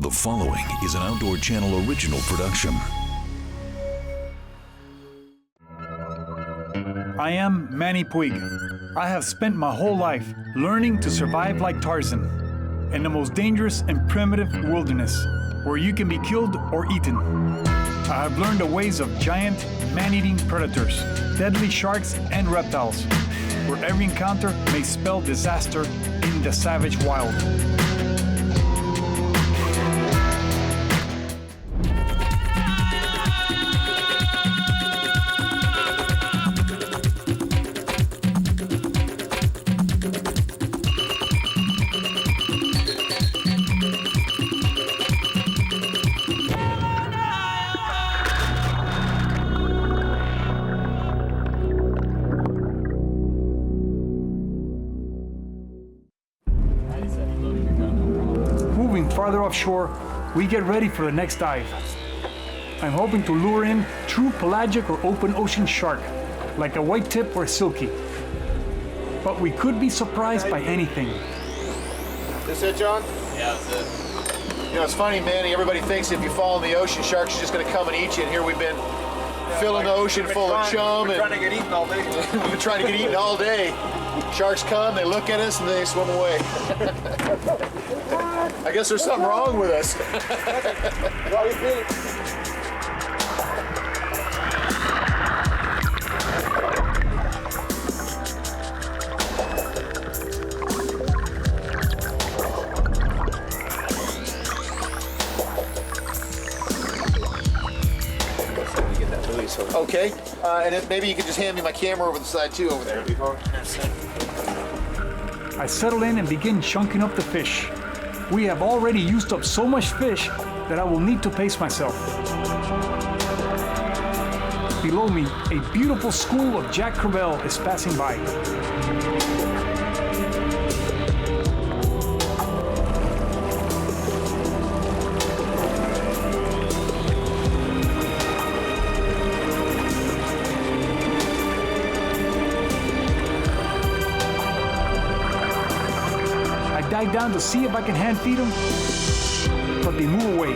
The following is an Outdoor Channel original production. I am Manny Pig. I have spent my whole life learning to survive like Tarzan in the most dangerous and primitive wilderness, where you can be killed or eaten. I have learned the ways of giant, man-eating predators, deadly sharks and reptiles, where every encounter may spell disaster in the savage wild. Moving farther offshore, we get ready for the next dive. I'm hoping to lure in true pelagic or open ocean shark, like a white tip or silky. But we could be surprised by anything. This it, John? Yeah, that's it. You know, it's funny, Manny, everybody thinks if you fall in the ocean, sharks are just going to come and eat you, and here we've been filling the ocean full of chum. We've been trying to get eaten all day. We've been trying to get eaten all day. Sharks come, they look at us, and they swim away. I guess there's something wrong with us. How do you feel? Okay, and maybe you could just hand me my camera over the side too, over there. I settle in and begin chunking up the fish. We have already used up so much fish that I will need to pace myself. Below me, a beautiful school of Jack Crevalle is passing by. Dive down to see if I can hand feed them, but they move away.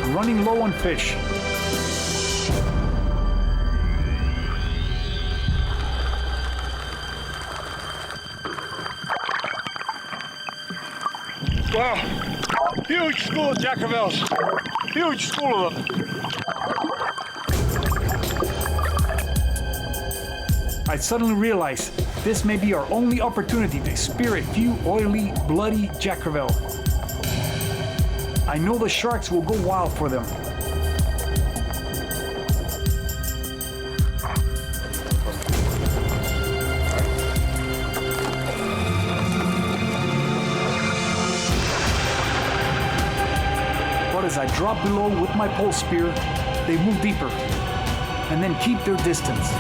I'm running low on fish. Wow, huge school of Jack Crevalles, huge school of them. I suddenly realize this may be our only opportunity to spear a few oily, bloody Jack Crevalle. I know the sharks will go wild for them. But as I drop below with my pole spear, they move deeper and then keep their distance,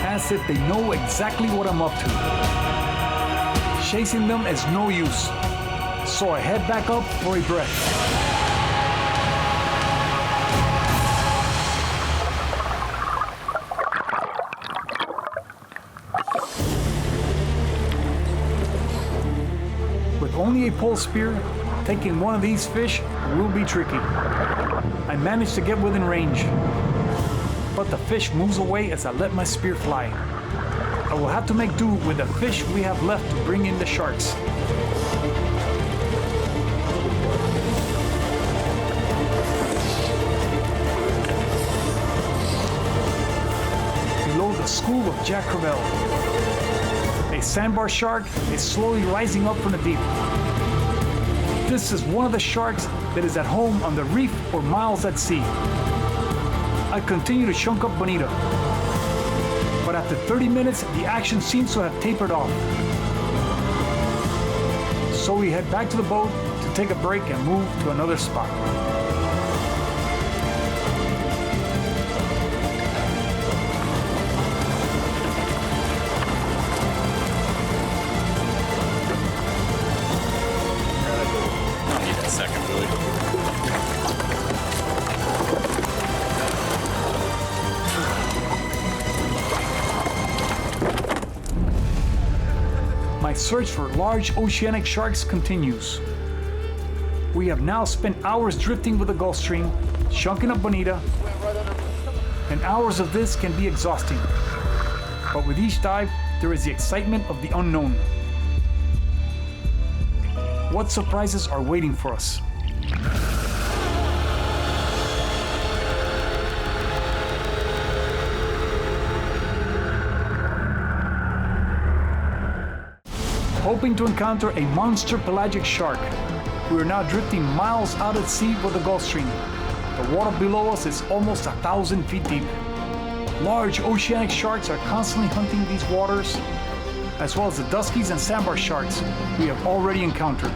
as if they know exactly what I'm up to. Chasing them is no use, so I head back up for a breath. With only a pole spear, taking one of these fish will be tricky. I managed to get within range, but the fish moves away as I let my spear fly. I will have to make do with the fish we have left to bring in the sharks. Below the school of Jack Crevalle, a sandbar shark is slowly rising up from the deep. This is one of the sharks that is at home on the reef or miles at sea. I continue to chunk up bonita, but after 30 minutes, the action seems to have tapered off. So we head back to the boat to take a break and move to another spot. I need that second, really. My search for large oceanic sharks continues. We have now spent hours drifting with the Gulf Stream, chunking up bonita, and hours of this can be exhausting. But with each dive, there is the excitement of the unknown. What surprises are waiting for us? Hoping to encounter a monster pelagic shark, we are now drifting miles out at sea with the Gulf Stream. The water below us is almost 1,000 feet deep. Large oceanic sharks are constantly hunting these waters, as well as the duskies and sandbar sharks we have already encountered.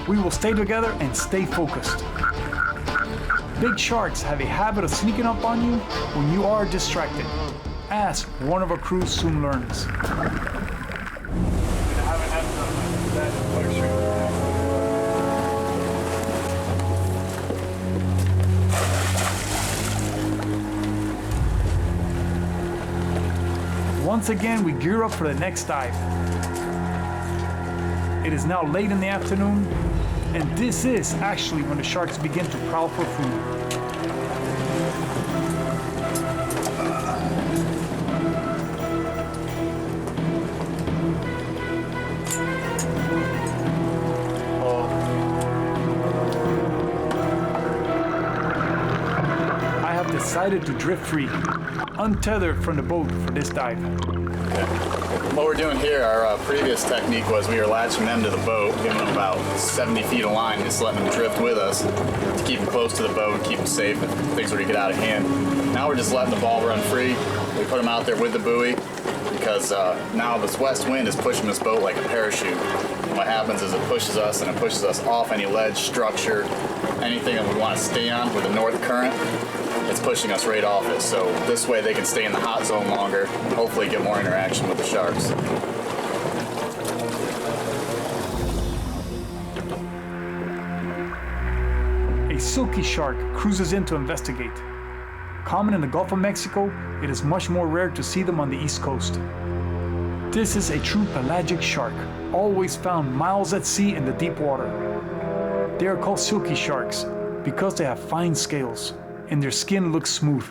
We will stay together and stay focused. Big sharks have a habit of sneaking up on you when you are distracted, as one of our crews soon learns. Once again, we gear up for the next dive. It is now late in the afternoon, and this is actually when the sharks begin to prowl for food. I have decided to drift free, untethered from the boat for this dive. What we're doing here, our previous technique was we were latching them to the boat, giving them about 70 feet of line, just letting them drift with us to keep them close to the boat and keep them safe if things were to get out of hand. Now we're just letting the ball run free. We put them out there with the buoy because now this west wind is pushing this boat like a parachute. And what happens is it pushes us and it pushes us off any ledge, structure, anything that we want to stay on with the north current. It's pushing us right off it, so this way they can stay in the hot zone longer and hopefully get more interaction with the sharks. A silky shark cruises in to investigate. Common in the Gulf of Mexico, it is much more rare to see them on the East Coast. This is a true pelagic shark, always found miles at sea in the deep water. They are called silky sharks because they have fine scales and their skin looks smooth.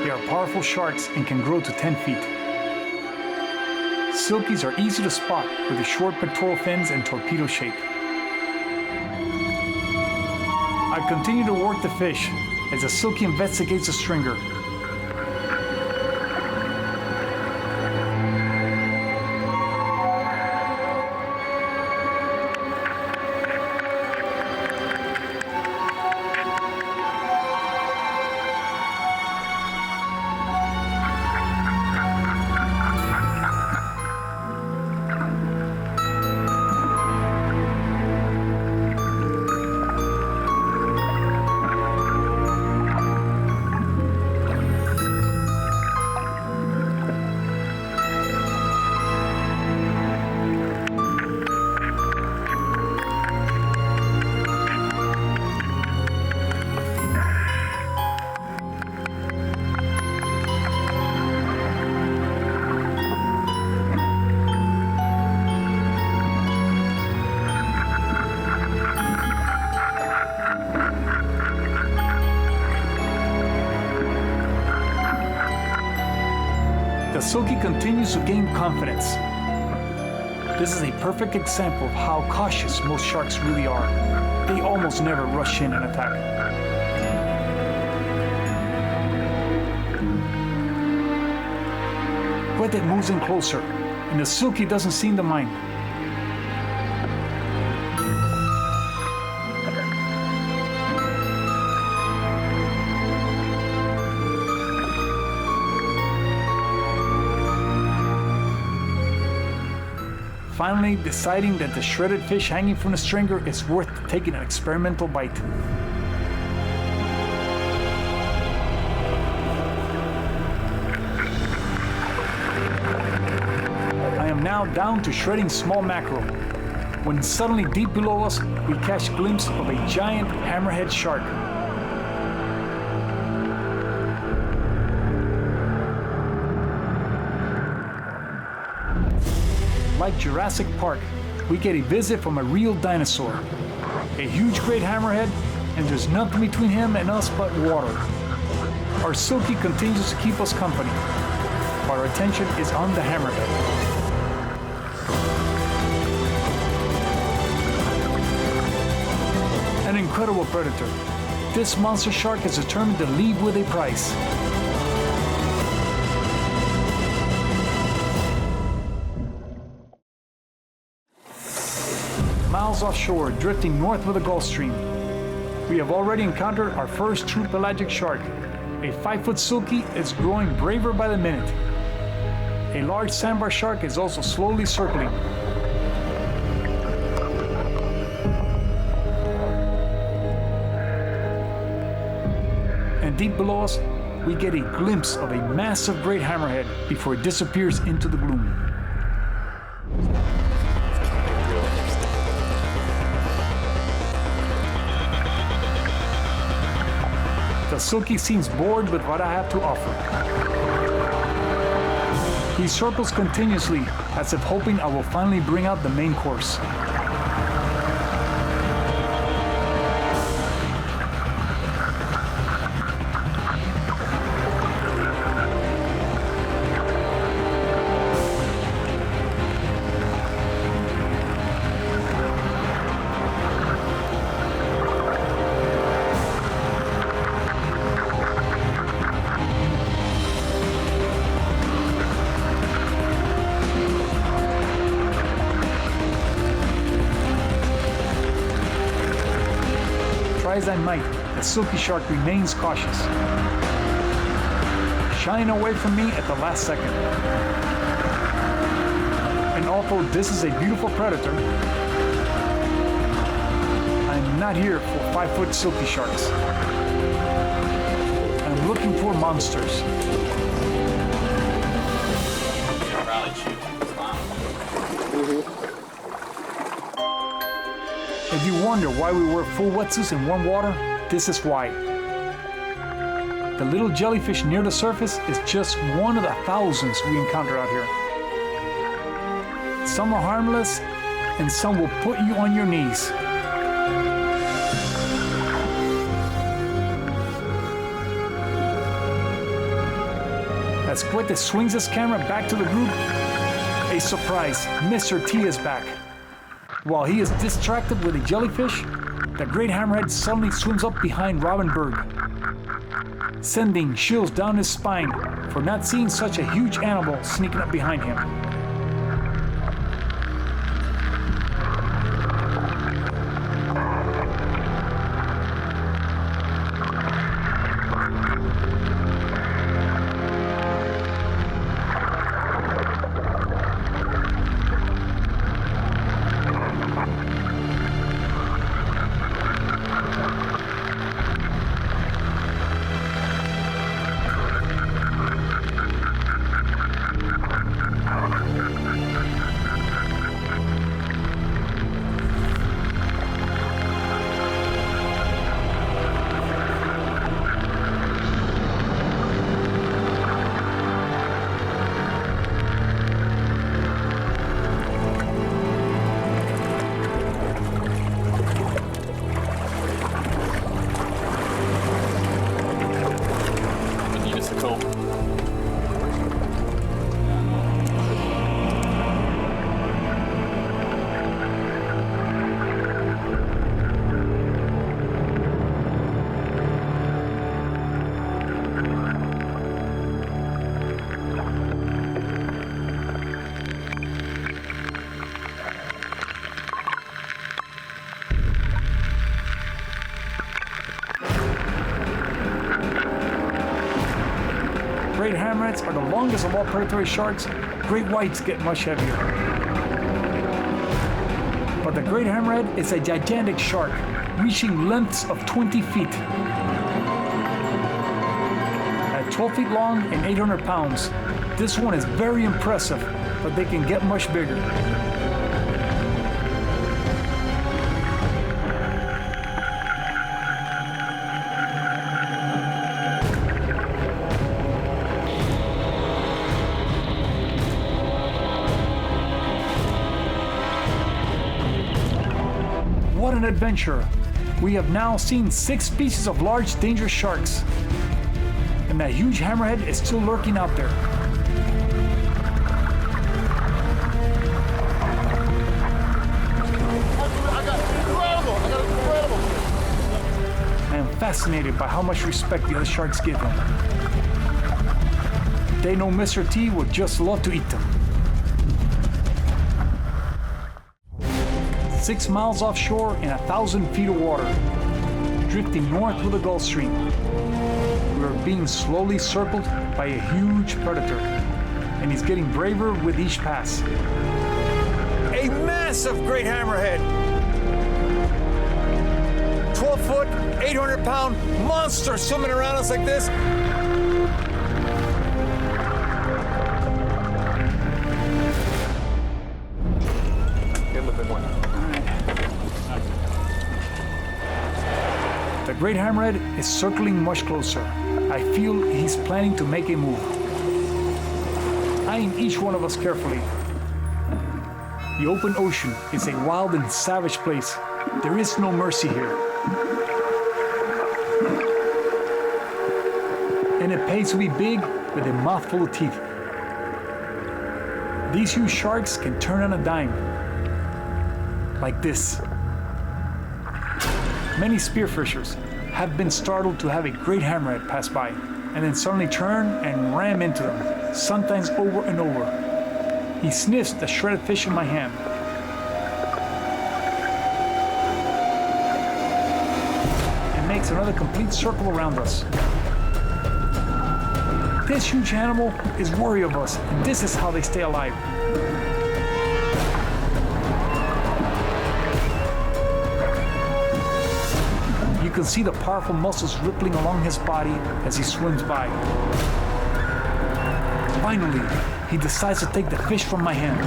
They are powerful sharks and can grow to 10 feet. Silkies are easy to spot with the short pectoral fins and torpedo shape. I continue to work the fish as the silky investigates the stringer. The silky continues to gain confidence. This is a perfect example of how cautious most sharks really are. They almost never rush in and attack. Quetet moves in closer, and the silky doesn't seem to mind. Finally deciding that the shredded fish hanging from the stringer is worth taking an experimental bite. I am now down to shredding small mackerel, when suddenly deep below us, we catch a glimpse of a giant hammerhead shark. Like Jurassic Park, we get a visit from a real dinosaur, a huge great hammerhead, and there's nothing between him and us but water. Our Silky continues to keep us company, but our attention is on the hammerhead. An incredible predator. This monster shark is determined to leave with a price. Miles offshore, drifting north with the Gulf Stream, we have already encountered our first true pelagic shark. A 5-foot Silky is growing braver by the minute. A large sandbar shark is also slowly circling. And deep below us, we get a glimpse of a massive great hammerhead before it disappears into the gloom. The Silky seems bored with what I have to offer. He circles continuously, as if hoping I will finally bring out the main course. Try as I might, the Silky shark remains cautious, shying away from me at the last second. And although this is a beautiful predator, I'm not here for 5-foot Silky sharks. I'm looking for monsters. If you wonder why we wear full wetsuits in warm water, this is why. The little jellyfish near the surface is just one of the thousands we encounter out here. Some are harmless, and some will put you on your knees. As Quete swings his camera back to the group, a surprise, Mr. T is back. While he is distracted with a jellyfish, the great hammerhead suddenly swims up behind Robin Berg, sending chills down his spine for not seeing such a huge animal sneaking up behind him. Great hammerheads are the longest of all predatory sharks. Great whites get much heavier. But the great hammerhead is a gigantic shark, reaching lengths of 20 feet. At 12 feet long and 800 pounds, this one is very impressive, but they can get much bigger. What an adventure! We have now seen 6 species of large, dangerous sharks. And that huge hammerhead is still lurking out there. I am fascinated by how much respect the other sharks give him. They know Mr. T would just love to eat them. 6 miles offshore in 1,000 feet of water, drifting north with the Gulf Stream. We are being slowly circled by a huge predator, and he's getting braver with each pass. A massive great hammerhead. 12-foot, 800-pound monster swimming around us like this. The great hammerhead is circling much closer. I feel he's planning to make a move. Eyeing each one of us carefully. The open ocean is a wild and savage place. There is no mercy here. And it pays to be big with a mouthful of teeth. These huge sharks can turn on a dime. Like this. Many spearfishers have been startled to have a great hammerhead pass by and then suddenly turn and ram into them, sometimes over and over. He sniffs the shredded fish in my hand. And makes another complete circle around us. This huge animal is wary of us, and this is how they stay alive. You can see the powerful muscles rippling along his body as he swims by. Finally, he decides to take the fish from my hand.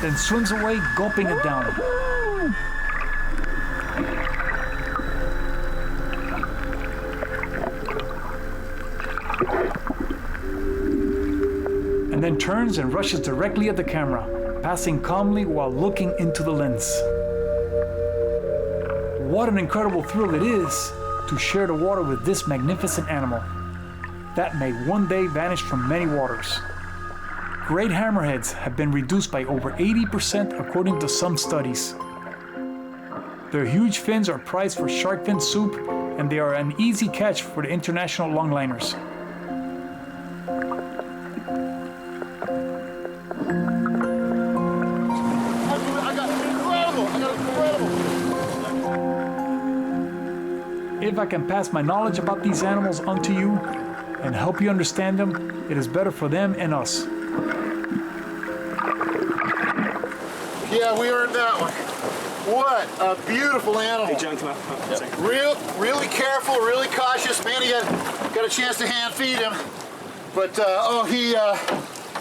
Then swims away, gulping it down. And then turns and rushes directly at the camera, passing calmly while looking into the lens. What an incredible thrill it is to share the water with this magnificent animal that may one day vanish from many waters. Great hammerheads have been reduced by over 80% according to some studies. Their huge fins are prized for shark fin soup, and they are an easy catch for the international longliners. If I can pass my knowledge about these animals onto you and help you understand them, it is better for them and us. Yeah, we earned that one. What a beautiful animal. Hey, John, come on. Really careful, really cautious. Manny got a chance to hand feed him. But, he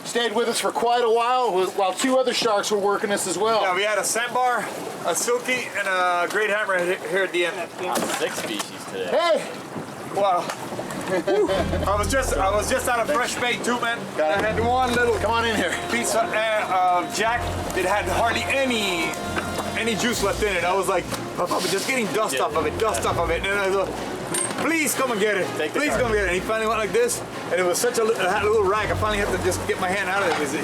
stayed with us for quite a while 2 other sharks were working us as well. Yeah, we had a Sandbar, a Silky, and a Great Hammerhead here at the end. 6 species today. Hey! Wow. I was just on a fresh bait too, man. Got it. I had one little Come on in here. piece of jack that had hardly any juice left in it. I was like, I'm just getting dust off of it. And then I was like, please come and get it. Please come and get it. And he finally went like this, and it was such a little rag. I finally had to just get my hand out of it because a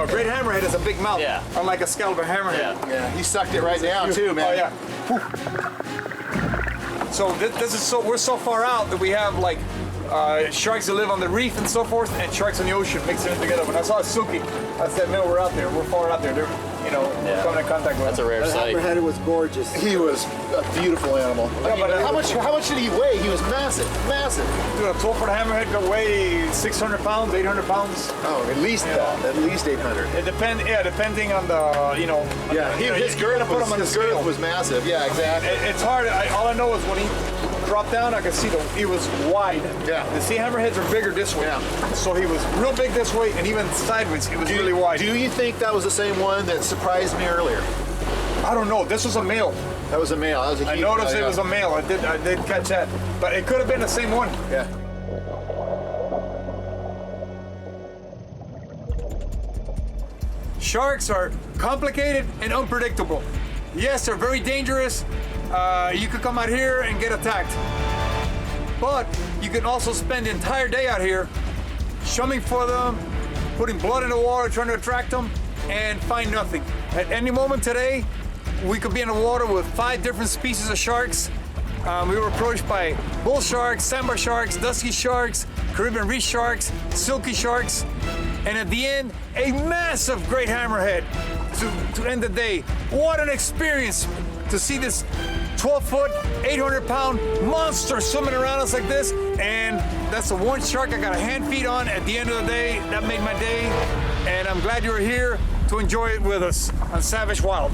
great hammerhead has a big mouth, unlike a scalper hammerhead. Yeah, he sucked it right down too, man. Oh yeah. So we're so far out that we have like sharks that live on the reef and so forth, and sharks in the ocean mixing it together. When I saw a Silky, I said, "Man, we're out there. We're far out there. They're, coming in contact with." That's a rare sight. Hammerhead was gorgeous. He was a beautiful animal. Yeah, but how much did he weigh? He was massive. Dude, a 12-foot hammerhead could weigh 600 pounds, 800 pounds. Oh, at least that. At least 800. It depending on the, Yeah, his girth was massive. Yeah, exactly. It's hard. All I know is when he dropped down, I could see it was wide. Yeah. The sea hammerheads are bigger this way. Yeah. So he was real big this way, and even sideways, it was really wide. Do you think that was the same one that surprised me earlier? I don't know. This was a male. That was a male. That was a I huge noticed male, it was a male. I did catch that, but it could have been the same one. Yeah. Sharks are complicated and unpredictable. Yes, they're very dangerous. You could come out here and get attacked. But you can also spend the entire day out here swimming for them, putting blood in the water, trying to attract them, and find nothing. At any moment today, we could be in the water with 5 different species of sharks. We were approached by bull sharks, sandbar sharks, dusky sharks, Caribbean reef sharks, silky sharks, and at the end, a massive great hammerhead to end the day. What an experience to see this 12-foot, 800-pound monster swimming around us like this. And that's the one shark I got a hand feed on at the end of the day. That made my day. And I'm glad you were here to enjoy it with us on Savage Wild.